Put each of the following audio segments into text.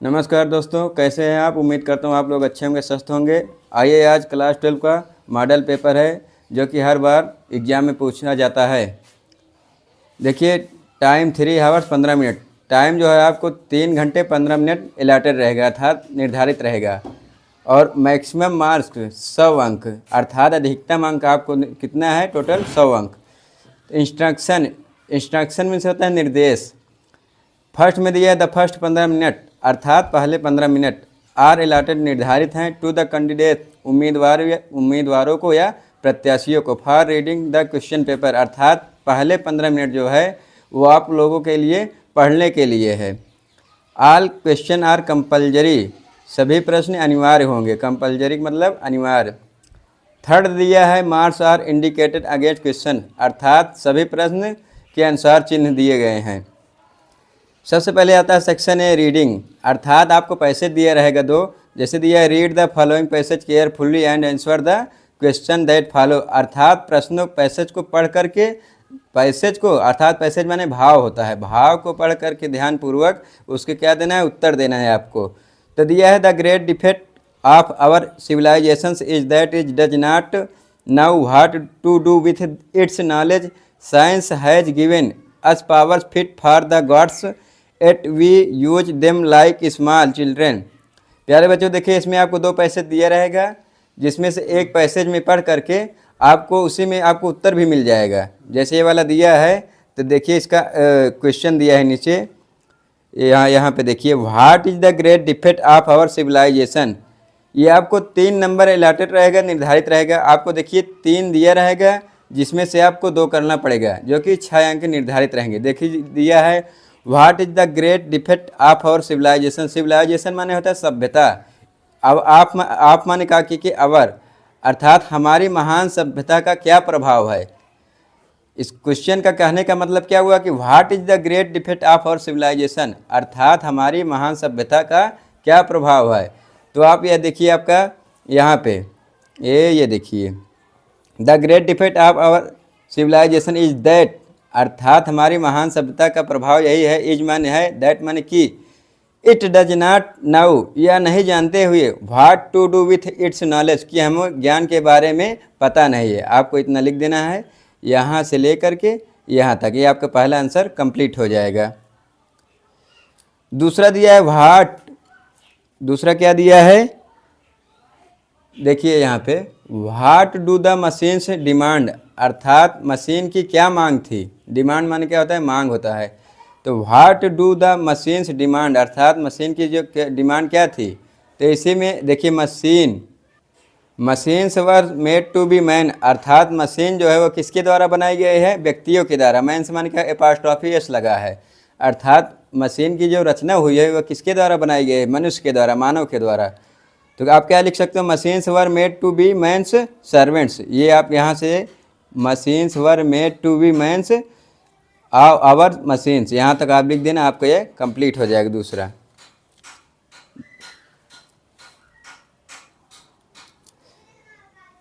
नमस्कार दोस्तों, कैसे हैं आप। उम्मीद करता हूँ आप लोग अच्छे होंगे, स्वस्थ होंगे। आइए, आज क्लास 12 का मॉडल पेपर है जो कि हर बार एग्ज़ाम में पूछा जाता है। देखिए, टाइम 3 आवर्स 15 मिनट। टाइम जो है आपको 3 घंटे 15 मिनट अलॉटेड रहेगा, अर्थात निर्धारित रहेगा। और मैक्सिमम मार्क्स 100 अंक, अर्थात अधिकतम अंक आपको कितना है, टोटल 100 अंक। इंस्ट्रक्शन में से होता है निर्देश। फर्स्ट में दिया है द फर्स्ट 15 मिनट, अर्थात पहले 15 मिनट आर अलॉटेड निर्धारित हैं टू द कैंडिडेट, उम्मीदवारों को या प्रत्याशियों को, for reading the question paper, अर्थात पहले 15 मिनट जो है वो आप लोगों के लिए पढ़ने के लिए है। ऑल क्वेश्चन आर कंपल्सरी, सभी प्रश्न अनिवार्य होंगे। कंपल्सरी मतलब अनिवार्य। थर्ड दिया है marks are indicated against question, अर्थात सभी प्रश्न के अनुसार चिन्ह दिए गए हैं। सबसे पहले आता है सेक्शन ए रीडिंग, अर्थात आपको पैसेज दिया रहेगा दो। जैसे दिया है read the following passage carefully and answer the question that follow, अर्थात प्रश्नों पैसेज को पढ़ करके, पैसेज को अर्थात पैसेज माने भाव होता है, भाव को पढ़ करके ध्यानपूर्वक उसके क्या देना है, उत्तर देना है आपको। तो दिया है the great defect of our civilisation is that is does not now what to do with its knowledge, science has given us powers fit for the gods at we use them like small children. प्यारे बच्चों, देखिए इसमें आपको दो passage दिया रहेगा, जिसमें से एक पैसेज में पढ़ करके आपको उसी में आपको उत्तर भी मिल जाएगा। जैसे ये वाला दिया है तो देखिए इसका क्वेश्चन दिया है नीचे, यहाँ पे देखिए, what is the great defect of our civilisation. ये आपको 3 नंबर अलॉटेड रहेगा, निर्धारित रहेगा। आपको देखिए 3 दिया रहेगा, जिसमें से आपको 2 करना पड़ेगा, जो कि 6 अंक निर्धारित रहेंगे। देखिए दिया है what is the great defect of our civilisation. Civilisation माने होता है सभ्यता। अब आप माने कहा कि अवर, अर्थात हमारी महान सभ्यता का क्या प्रभाव है। इस क्वेश्चन का कहने का मतलब क्या हुआ कि what is the great defect of our civilisation, अर्थात हमारी महान सभ्यता का क्या प्रभाव है। तो आप यह देखिए, आपका यहाँ पे ये देखिए, the great defect of our civilisation is that, अर्थात हमारी महान सभ्यता का प्रभाव यही है। इज माने है, दैट माने कि, इट डज नॉट नाउ, यह नहीं जानते हुए, what to do with its knowledge, कि हमें ज्ञान के बारे में पता नहीं है। आपको इतना लिख देना है, यहाँ से लेकर के यहाँ तक। ये आपका पहला आंसर कंप्लीट हो जाएगा। दूसरा दिया है व्हाट, दूसरा क्या दिया है, देखिए यहाँ पे, what do the machines demand, अर्थात मशीन की क्या मांग थी। डिमांड माने क्या होता है, मांग होता है। तो what do the machines demand, अर्थात मशीन की जो डिमांड क्या थी। तो इसी में देखिए, machines were made to be man, अर्थात मशीन जो है वो किसके द्वारा बनाई गई है, व्यक्तियों के द्वारा। मैन से मान क्या, एपॉस्ट्रोफी एस लगा है, अर्थात मशीन की जो रचना हुई है वह किसके द्वारा बनाई गई है, मनुष्य के द्वारा, मानव के द्वारा। तो आप क्या लिख सकते हो, machines were made to be man's servants. ये आप यहाँ से machines were made to be man's our machines, यहाँ तक आप लिख देना, आपका ये कंप्लीट हो जाएगा। दूसरा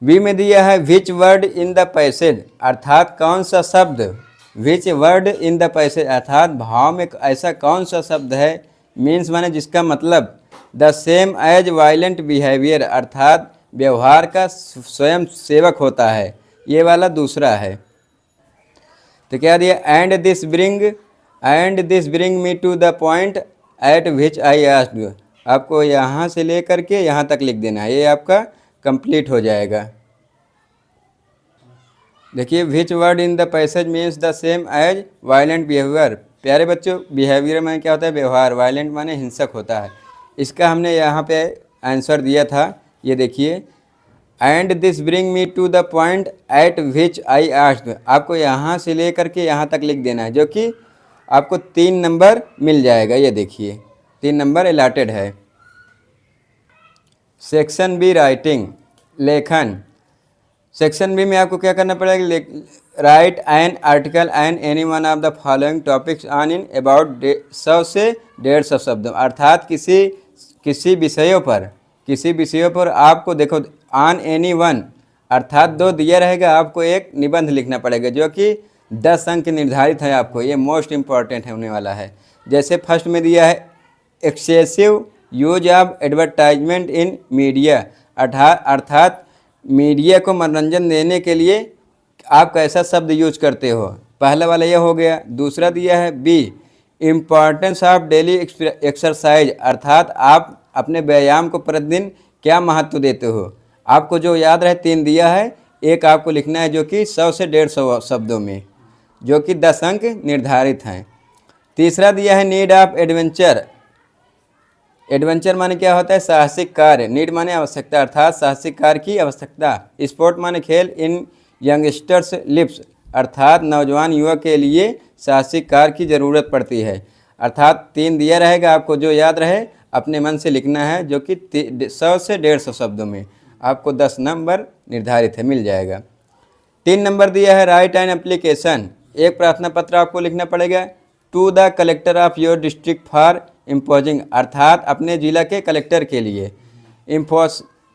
बी में दिया है विच वर्ड इन द पैसेज, अर्थात कौन सा शब्द, विच वर्ड इन द पैसेज, अर्थात भाव में ऐसा कौन सा शब्द है, मीन्स माने जिसका मतलब the same as violent behaviour, अर्थात व्यवहार का स्वयं सेवक होता है। ये वाला दूसरा है। तो क्या दिया, and this bring me to the point at which I asked, आपको यहाँ से लेकर के यहाँ तक लिख देना है। ये आपका कंप्लीट हो जाएगा। देखिए, which word in the passage means the same as violent behaviour. प्यारे बच्चों, बिहेवियर में क्या होता है, व्यवहार, वायलेंट माने हिंसक होता है। इसका हमने यहाँ पे आंसर दिया था, ये देखिए, and this bring me to the point at which I asked, आपको यहाँ से लेकर के यहाँ तक लिख देना है, जो कि आपको 3 नंबर मिल जाएगा। ये देखिए 3 नंबर अलॉटेड है। सेक्शन बी राइटिंग, लेखन। सेक्शन बी में आपको क्या करना पड़ेगा, right an article and any one of the following topics on in about 100 से 150 शब्द, अर्थात किसी विषयों पर आपको देखो, ऑन एनी वन, अर्थात 2 दिया रहेगा, आपको एक निबंध लिखना पड़ेगा, जो कि 10 अंक निर्धारित है आपको। ये मोस्ट इम्पॉर्टेंट होने वाला है। जैसे फर्स्ट में दिया है excessive use of advertisement in media, अर्थात मीडिया को मनोरंजन देने के लिए आप कैसा शब्द यूज करते हो। पहला वाला यह हो गया। दूसरा दिया है B, importance of daily exercise, अर्थात आप अपने व्यायाम को प्रतिदिन क्या महत्व देते हो। आपको जो याद रहे 3 दिया है, एक आपको लिखना है जो कि 100 से 150 शब्दों में, जो कि 10 अंक निर्धारित हैं। तीसरा दिया है नीड ऑफ एडवेंचर। एडवेंचर माने क्या होता है, साहसिक कार्य। नीड माने आवश्यकता, अर्थात साहसिक कार्य की आवश्यकता। स्पोर्ट माने खेल। इन यंगस्टर्स लिप्स, अर्थात नौजवान युवक के लिए साहसिक कार्य की ज़रूरत पड़ती है। अर्थात 3 दिया रहेगा, आपको जो याद रहे अपने मन से लिखना है, जो कि 100 से 150 शब्दों में। आपको 10 नंबर निर्धारित है, मिल जाएगा। 3 नंबर दिया है राइट एन एप्लीकेशन, एक प्रार्थना पत्र आपको लिखना पड़ेगा to the collector of your district for imposing, अर्थात अपने ज़िला के कलेक्टर के लिए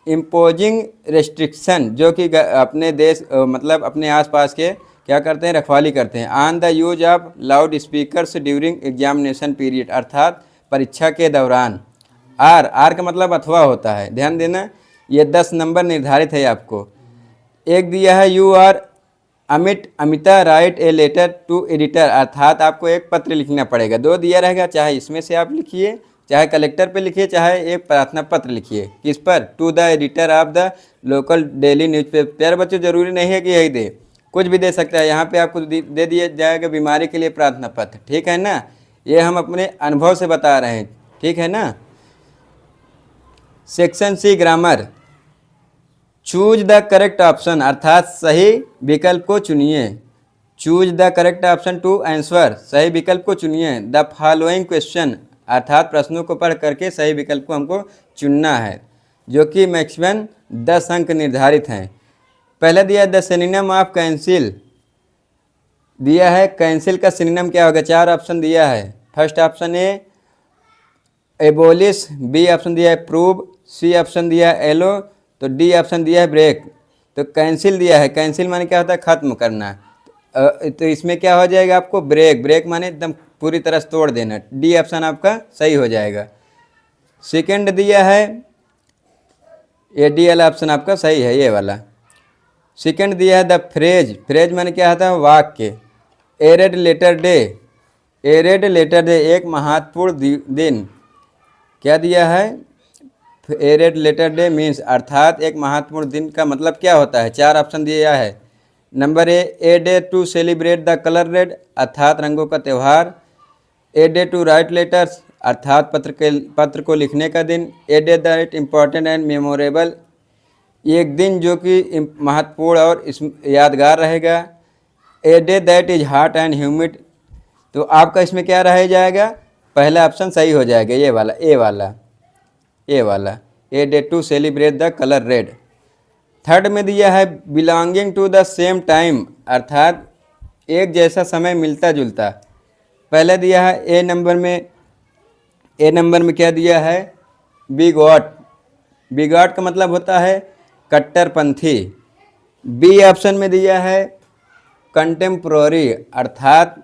इम्पोजिंग रेस्ट्रिक्शन, जो कि अपने देश मतलब अपने आसपास के क्या करते हैं, रखवाली करते हैं। On the use of loud speakers during examination period, अर्थात परीक्षा के दौरान। आर का मतलब अथवा होता है, ध्यान देना। ये 10 नंबर निर्धारित है आपको। एक दिया है you are Amita write a letter to editor, अर्थात आपको एक पत्र लिखना पड़ेगा। 2 दिया रहेगा, चाहे इसमें से आप लिखिए, चाहे कलेक्टर पे लिखिए, चाहे एक प्रार्थना पत्र लिखिए। किस पर, to the editor of the local daily newspaper. प्यारे बच्चों, जरूरी नहीं है कि यही दे, कुछ भी दे सकता है। यहाँ पे आपको दे दिया जाएगा बीमारी के लिए प्रार्थना पत्र, ठीक है ना। ये हम अपने अनुभव से बता रहे हैं, ठीक है ना। Section C grammar, choose the correct option, अर्थात सही विकल्प को चुनिए। Choose the correct option to answer, सही विकल्प को चुनिए। द फॉलोइंग क्वेश्चन, अर्थात प्रश्नों को पढ़ करके सही विकल्प को हमको चुनना है, जो कि मैक्सिमम 10 अंक निर्धारित हैं। पहला दिया द सिनोनिम ऑफ कैंसिल, दिया है कैंसिल का सिनोनिम क्या होगा। 4 ऑप्शन दिया है। First option A abolish, B option दिया है प्रूव, सी ऑप्शन दिया है एलो, तो डी ऑप्शन दिया है ब्रेक। तो कैंसिल दिया है, कैंसिल माने क्या होता है, खत्म करना। तो इसमें क्या हो जाएगा आपको, ब्रेक। ब्रेक माने एकदम पूरी तरह से तोड़ देना। डी ऑप्शन आपका सही हो जाएगा। सेकंड दिया है ए डी एल ऑप्शन आपका सही है, ये वाला। सेकंड दिया है द फ्रेज, फ्रेज माने क्या होता है, वाक्य। ए रेड लेटर डे, ए रेड लेटर डे, एक महत्वपूर्ण दिन। क्या दिया है, ए रेड लेटर डे मीन्स, अर्थात एक महत्वपूर्ण दिन का मतलब क्या होता है। 4 ऑप्शन दिया है। Number a day to celebrate the colour red, अर्थात रंगों का त्यौहार। A day to write letters, अर्थात पत्र को लिखने का दिन। A day that important and memorable, एक दिन जो कि महत्वपूर्ण और यादगार रहेगा। A day that is hot and humid, तो आपका इसमें क्या रह जाएगा, पहला ऑप्शन सही हो जाएगा, ये वाला, ए वाला। A day to celebrate the colour red. Third में दिया है belonging to the same time, अर्थात एक जैसा समय मिलता जुलता। पहले दिया है ए नंबर में क्या दिया है, बिगॉट। बिगॉट का मतलब होता है कट्टरपंथी। बी ऑप्शन में दिया है कंटेम्प्रोरी, अर्थात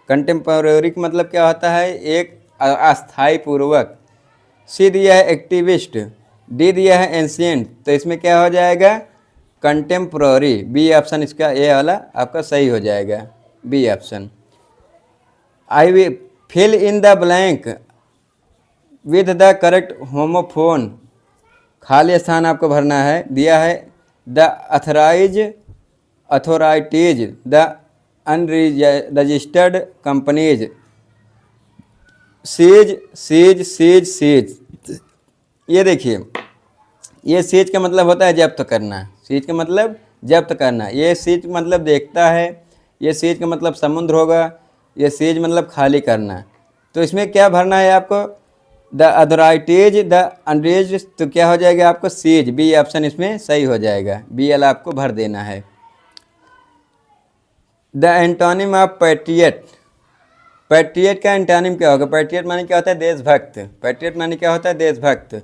कंटेम्प्रोरी का मतलब क्या होता है, एक अस्थाई पूर्वक। सी दिया है एक्टिविस्ट। डी दिया है एंशिएंट, तो इसमें क्या हो जाएगा, कंटेम्प्रोरी। बी ऑप्शन इसका ए वाला आपका सही हो जाएगा, B option. I will fill in the blank with the correct homophone, खाली स्थान आपको भरना है। दिया है the authorities, the unregistered companies, seize. ये देखिए, ये सीज का मतलब होता है जब्त करना। सीज का मतलब जब्त करना। ये सीज मतलब देखता है। ये सीज का मतलब समुद्र होगा। ये सीज मतलब खाली करना। तो इसमें क्या भरना है आपको, द अथॉरिटीज, द अनरजिस्टर्ड, तो क्या हो जाएगा आपको सीज। बी ऑप्शन इसमें सही हो जाएगा, बी वाला आपको भर देना है। The antonym of patriot, patriot का एंटोनिम क्या होगा। पैट्रियट माने क्या होता है, देशभक्त। पैट्रियट माने क्या होता है, देशभक्त।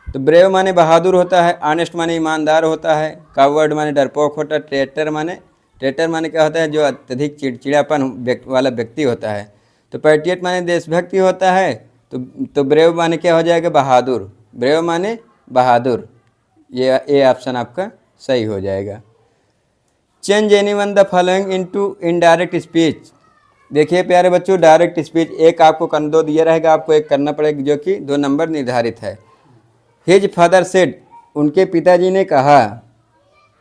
तो ब्रेव माने बहादुर होता है। ऑनेस्ट माने ईमानदार होता है। कावर्ड माने डरपोक होता है। ट्रेटर माने क्या होता है, जो अत्यधिक चिड़चिड़ापन वाला व्यक्ति होता है। तो पैट्रियट माने देशभक्ति होता है। तो ब्रेव माने क्या हो जाएगा, बहादुर। ब्रेव माने बहादुर। ये ऑप्शन आपका सही हो जाएगा। Change any one the following into indirect speech. देखिए प्यारे बच्चों, डायरेक्ट स्पीच एक आपको दो दिया रहेगा, आपको एक करना पड़ेगा जो कि 2 नंबर निर्धारित है। हिज फादर सेड, उनके पिताजी ने कहा,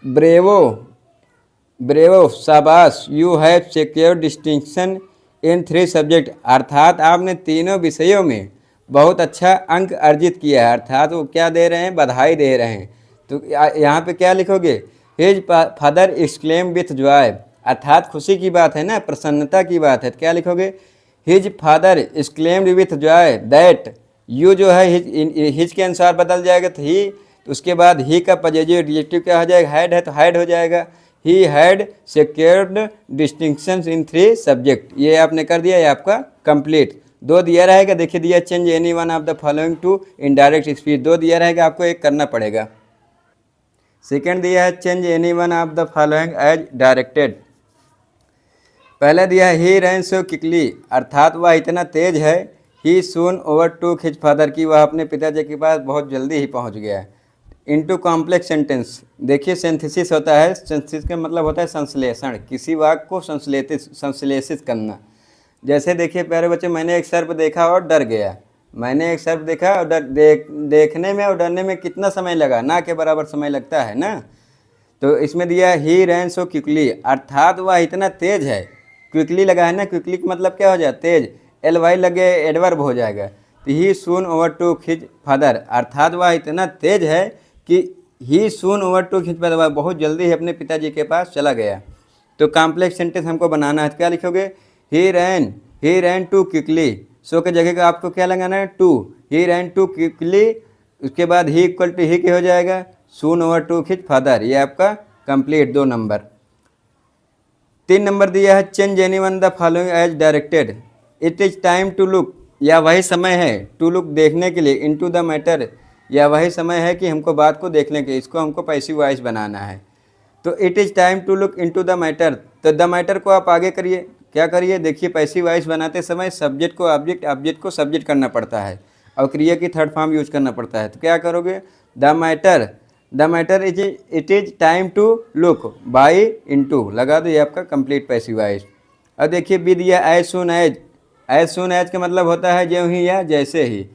ब्रेवो ब्रेवो शाबाश, you have secured distinction in 3 subject, अर्थात आपने तीनों विषयों में बहुत अच्छा अंक अर्जित किया है। अर्थात वो क्या दे रहे हैं, बधाई दे रहे हैं। तो यहाँ पे क्या लिखोगे, his father exclaim with Joy, अर्थात खुशी की बात है ना, प्रसन्नता की बात है, तो क्या लिखोगे, his father exclaimed with Joy that, you जो है हिज के अनुसार बदल जाएगा तो ही, तो उसके बाद ही का पॉजिटिव एडजेक्टिव क्या हो जाएगा, हैड है तो हैड हो जाएगा। He had secured distinctions in 3 subject, ये आपने कर दिया, ये आपका कंप्लीट। 2 दिया रहेगा, देखिए दिया change any one of the following to indirect speech, 2 दिया रहेगा, आपको एक करना पड़ेगा। सेकेंड दिया है change any one of the following as directed. पहले दिया है ही रैन सो क्विकली, अर्थात वह इतना तेज है, ही सून ओवरटूक हिज फादर की, वह अपने पिताजी के पास बहुत जल्दी ही पहुंच गया। इनटू कॉम्प्लेक्स सेंटेंस, देखिए सिंथेसिस होता है, सिंथेसिस का मतलब होता है संश्लेषण, किसी वाक्य को संश्लेषित करना। जैसे देखिए प्यारे बच्चे, मैंने एक सर्प देखा और डर गया। मैंने एक सर्प देखा और देखने में और डरने में कितना समय लगा, ना के बराबर समय लगता है ना। तो इसमें दिया ही रैन सो क्विकली, अर्थात वह इतना तेज है, क्विकली लगा है ना, क्विकली का मतलब क्या हो जाए, तेज, एल वाई लगे एडवर्ब हो जाएगा। तो ही सून ओवरटूक हिज फादर, अर्थात वह इतना तेज है कि ही सून ओवरटूक हिज फादर, बहुत जल्दी ही अपने पिताजी के पास चला गया। तो कॉम्प्लेक्स सेंटेंस हमको बनाना है, तो क्या लिखोगे, ही रैन टू क्विकली, सो के जगह का आपको क्या लगाना है, too, he ran too quickly, उसके बाद ही इक्वल टू ही क्या हो जाएगा, सून ओवरटूक हिज फादर, ये आपका कंप्लीट 2 नंबर। 3 नंबर दिया है change any one the following as directed. It is time to look, या वही समय है, टू लुक देखने के लिए, इनटू द मैटर, या वही समय है कि हमको बात को देखने के, इसको हमको पैसिव वॉइस बनाना है। तो it is time to look into the matter, तो द मैटर को आप आगे करिए, क्या करिए, देखिए पैसिव वॉइस बनाते समय सब्जेक्ट को ऑब्जेक्ट, ऑब्जेक्ट को सब्जेक्ट करना पड़ता है और क्रिया की थर्ड फॉर्म यूज करना पड़ता है। तो क्या करोगे, the matter it is time to look by into लगा दो, ये आपका कंप्लीट पैसिव वॉइस। अब देखिए बी दिया एज सून एज का मतलब होता है ज्यों ही या जैसे ही।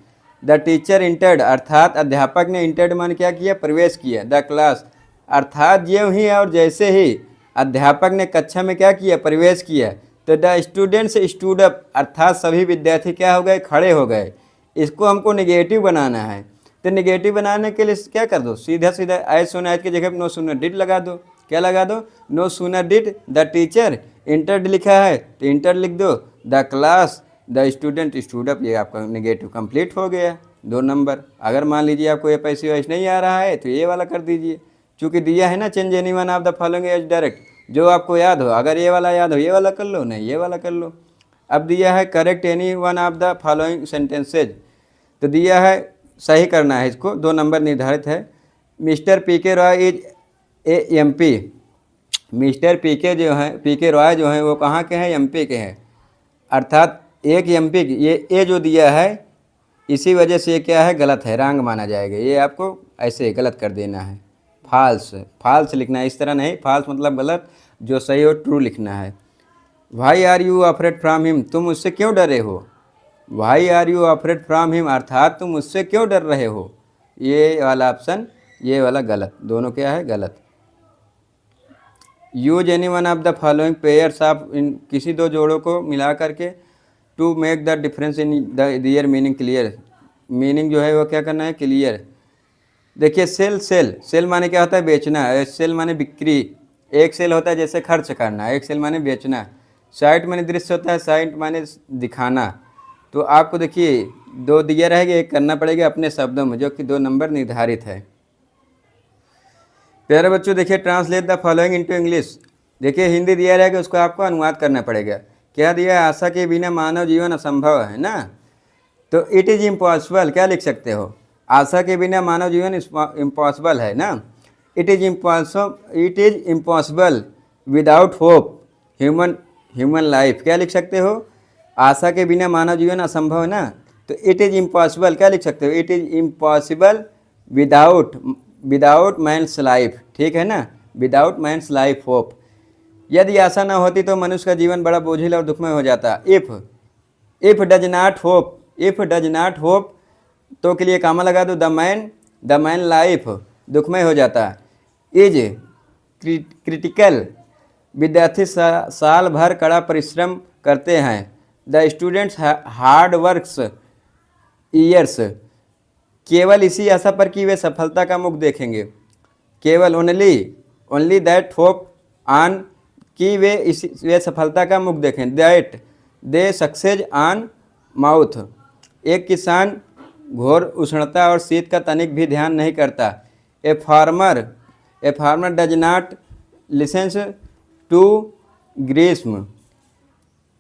द टीचर इंटर्ड, अर्थात अध्यापक ने, इंटर्ड मान क्या किया, प्रवेश किया। द क्लास, अर्थात ज्यों ही और जैसे ही अध्यापक ने कक्षा में क्या किया, प्रवेश किया। तो द स्टूडेंट्स स्टूड अप, अर्थात सभी विद्यार्थी क्या हो गए, खड़े हो गए। इसको हमको निगेटिव बनाना है, तो निगेटिव बनाने के लिए क्या कर दो, सीधा सीधा एज सून एज की जगह नो सूनर डिड लगा दो। क्या लगा दो, no sooner did the teacher entered लिखा है तो इंटर लिख दो, the class the student stood up, ये आपका नेगेटिव कंप्लीट हो गया 2 नंबर। अगर मान लीजिए आपको ये पैसिव वॉइस नहीं आ रहा है तो ये वाला कर दीजिए, चूँकि दिया है ना change any one of the following as direct, जो आपको याद हो, अगर ये वाला याद हो ये वाला कर लो, नहीं ये वाला कर लो। अब दिया है correct any one of the following sentences, तो दिया है सही करना है, इसको 2 नंबर निर्धारित है। मिस्टर पी के Roy is a MP, mister P के रॉय जो हैं वो कहाँ के हैं, MP के हैं, अर्थात एक MP की, ये ए जो दिया है इसी वजह से ये क्या है, गलत है, रॉन्ग माना जाएगा, ये आपको ऐसे गलत कर देना है, फाल्स लिखना है, इस तरह नहीं, फाल्स मतलब गलत, जो सही हो ट्रू लिखना है। Why are you afraid from him, तुम उससे क्यों डरे हो, why are you afraid from him, अर्थात तुम उससे क्यों डर रहे हो, ये वाला ऑप्शन, ये वाला गलत, दोनों क्या है, गलत। Use any one of the following pairs of, इन किसी 2 जोड़ों को मिला करके, to make the difference in their meaning clear, meaning जो है वो क्या करना है, क्लियर। देखिए सेल माने क्या होता है, बेचना, सेल माने बिक्री, एक सेल होता है जैसे खर्च करना, एक सेल माने बेचना। साइट माने दृश्य होता है, साइट माने दिखाना। तो आपको देखिए 2 दिया रहेगा, एक करना पड़ेगा अपने शब्दों में, जो कि 2 नंबर निर्धारित है। प्यारे बच्चों देखिए translate the following into English, देखिए हिंदी दिया रहेगा, उसको आपको अनुवाद करना पड़ेगा। क्या दिया है, आशा के बिना मानव जीवन असंभव है ना, तो इट इज़ इम्पॉसिबल, क्या लिख सकते हो, आशा के बिना मानव जीवन इम्पॉसिबल है ना। It is impossible without hope human life, क्या लिख सकते हो, आशा के बिना मानव जीवन असंभव है ना, तो इट इज़ इम्पॉसिबल क्या लिख सकते हो, it is impossible without man's life, ठीक है ना, विदाउट मैन्स लाइफ होप। यदि आशा न होती तो मनुष्य का जीवन बड़ा बोझिल और दुखमय हो जाता। इफ डज नॉट होप तो के लिए कामा लगा दो, द मैन लाइफ दुखमय हो जाता। इज क्रिटिकल विद्यार्थी साल भर कड़ा परिश्रम करते हैं। The students hard works years, केवल इसी आशा पर कि वे सफलता का मुख देखेंगे, केवल ओनली दैट होप ऑन कि वे सफलता का मुख देखें, that they success on mouth. एक किसान घोर उष्णता और शीत का तनिक भी ध्यान नहीं करता। A farmer does not listens to ग्रीष्म।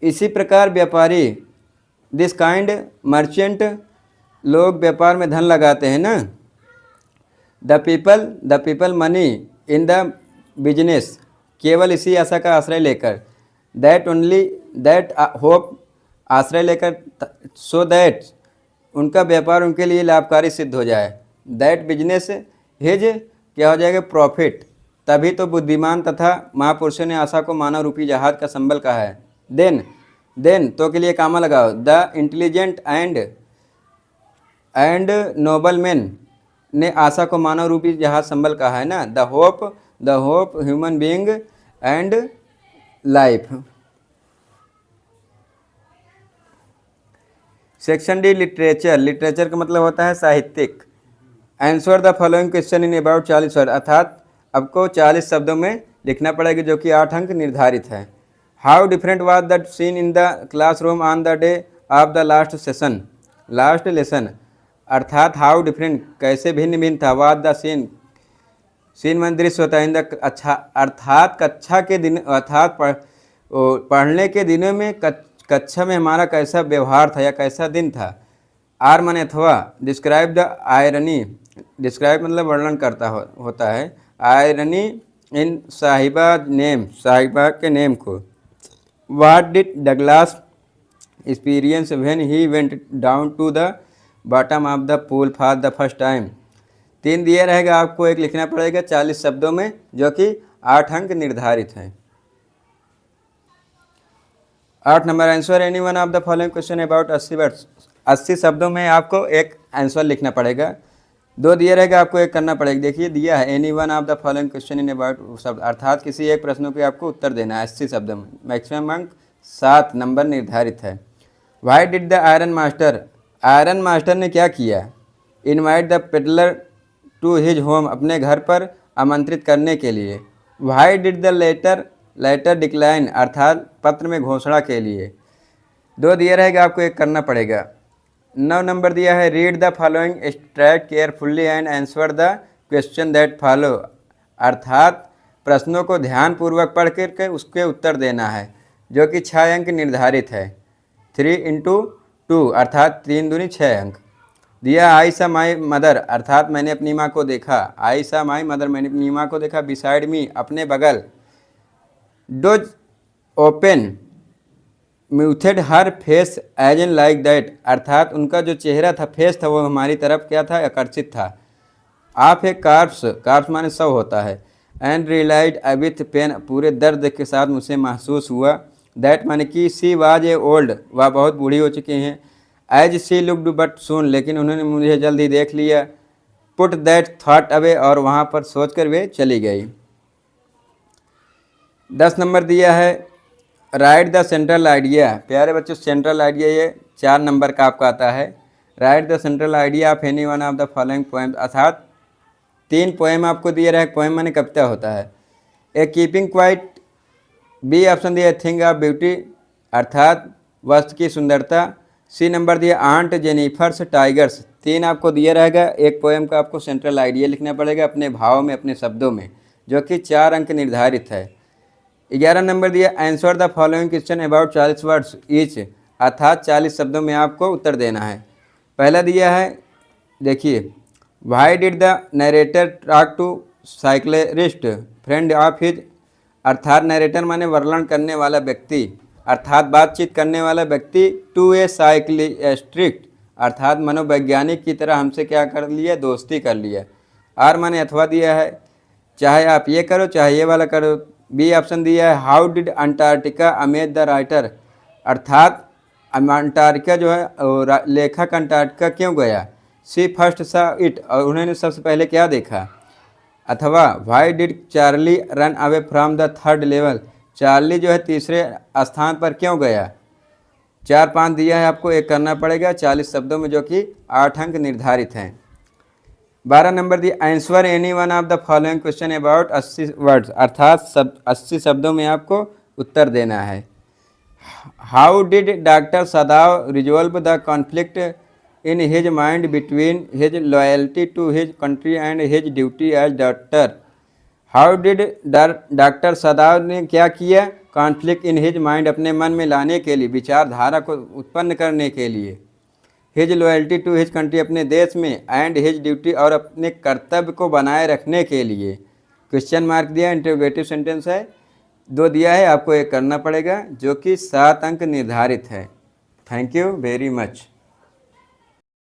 इसी प्रकार व्यापारी दिस काइंड मर्चेंट, लोग व्यापार में धन लगाते हैं ना। The people money in the business, केवल इसी आशा का आश्रय लेकर, दैट होप आश्रय लेकर, सो दैट उनका व्यापार उनके लिए लाभकारी सिद्ध हो जाए। दैट बिजनेस हिज क्या हो जाएगा, प्रॉफिट। तभी तो बुद्धिमान तथा महापुरुषों ने आशा को मानव रूपी जहाज का संबल कहा है। देन तो के लिए कामा लगाओ, the intelligent and noble man ने आशा को मानव रूपी जहाज संबल कहा है ना। The hope human being and life. Section D literature का मतलब होता है साहित्यिक। Answer the following question in about 40 word, अर्थात आपको 40 शब्दों में लिखना पड़ेगा जो कि 8 अंक निर्धारित है। How different was the seen in the classroom on the day of the last lesson, अर्थात हाउ डिफरेंट कैसे भिन्न भिन्न था, वाज द सीन में दृश्य होता है, इन द अच्छा अर्थात कक्षा के दिन, अर्थात पढ़ने के दिनों में कक्षा में हमारा कैसा व्यवहार था या कैसा दिन था। आर माने अथवा, डिस्क्राइब द आयरनी, डिस्क्राइब मतलब वर्णन करता होता है, आयरनी इन साहिबा के नेम को। What did Douglas experience when he went down to the bottom of the pool for the first time. 3 दिया रहेगा, आपको एक लिखना पड़ेगा 40 शब्दों में जो कि 8 अंक निर्धारित हैं। 8 number answer any one of the following question about 80 words, 80 शब्दों में आपको एक आंसर लिखना पड़ेगा। 2 दिया रहेगा, आपको एक करना पड़ेगा। देखिए दिया है any one of the following question in about शब्द, अर्थात किसी एक प्रश्नों के आपको उत्तर देना है 80 शब्दों में। मैक्सिमम अंक 7 नंबर निर्धारित है। Why did the iron master ने क्या किया, invite the peddler to his home, अपने घर पर आमंत्रित करने के लिए। Why did the letter decline, अर्थात पत्र में घोषणा के लिए। 2 दिया रहेगा, आपको एक करना पड़ेगा। 9 नंबर दिया है, read the following extract carefully and answer the question that follow, अर्थात प्रश्नों को ध्यानपूर्वक पढ़ करके उसके उत्तर देना है जो कि 6 अंक निर्धारित है। 3 into 2 अर्थात 3 दूनी 6 अंक दिया। आई सा माई मदर, अर्थात मैंने अपनी माँ को देखा। आई सा माई मदर, मैंने अपनी माँ को देखा। बिसाइड मी, अपने बगल। Those open mouthed her face as an like that, अर्थात उनका जो चेहरा था, फेस था, वो हमारी तरफ क्या था, आकर्षित था। आप एक कार्प्स माने शव होता है। एंड रियलाइज विथ पेन, पूरे दर्द के साथ मुझे महसूस हुआ। दैट माने कि सी वाज ए ओल्ड, वह बहुत बूढ़ी हो चुकी हैं। As she looked but soon, लेकिन उन्होंने मुझे जल्द ही देख लिया। पुट दैट थॉट अवे, और वहाँ पर सोच कर वे चली गई। 10 नंबर दिया है, राइट द सेंट्रल आइडिया। प्यारे बच्चों, सेंट्रल आइडिया ये 4 नंबर का आपका आता है। Right the central idea of any one of the following poem, अर्थात 3 पोएम आपको दिए रहे। पोएम माने कविता होता है। ए कीपिंग क्वाइट, बी ऑप्शन दिया थिंग ऑफ ब्यूटी, अर्थात वस्तु की सुंदरता। सी नंबर दिया आंट जेनिफर्स टाइगर्स। 3 आपको दिया रहेगा। एक पोएम का आपको सेंट्रल आइडिया लिखना पड़ेगा अपने भाव में, अपने शब्दों में, जो कि 4 अंक निर्धारित है। 11 नंबर दिया answer the following question about 40 words each, अर्थात 40 शब्दों में आपको उत्तर देना है। पहला दिया है, देखिए, why did the narrator talk to cyclist friend of his, अर्थात नरेटर माने वर्णन करने वाला व्यक्ति, अर्थात बातचीत करने वाला व्यक्ति, टू ए साइक्लिस्ट, अर्थात मनोवैज्ञानिक की तरह हमसे क्या कर लिया, दोस्ती कर लिया। आर माने अथवा दिया है, चाहे आप ये करो चाहे ये वाला करो। बी ऑप्शन दिया है, how did Antarctica amaze the writer, अर्थात अंटार्कटिका जो है लेखक अंटार्कटिका क्यों गया। सी फर्स्ट सा इट, और उन्होंने सबसे पहले क्या देखा। अथवा why did Charlie run away from the third level, Charlie जो है तीसरे स्थान पर क्यों गया। 4-5 दिया है आपको, एक करना पड़ेगा 40 शब्दों में, जो कि 8 अंक निर्धारित हैं। 12 नंबर दिया, answer any one of the following question about 80 words, अर्थात 80 शब्दों में आपको उत्तर देना है। How did doctor Sadao resolve the conflict in his mind between his loyalty to his country and his duty as doctor. How did doctor Sadao ने क्या किया, कॉन्फ्लिक्ट इन हिज माइंड अपने मन में लाने के लिए, विचारधारा को उत्पन्न करने के लिए, his loyalty to his country अपने देश में, एंड हिज ड्यूटी और अपने कर्तव्य को बनाए रखने के लिए। क्वेश्चन मार्क दिया, इंटरोगेटिव सेंटेंस है। 2 दिया है, आपको एक करना पड़ेगा, जो कि 7 अंक निर्धारित है। Thank you very much.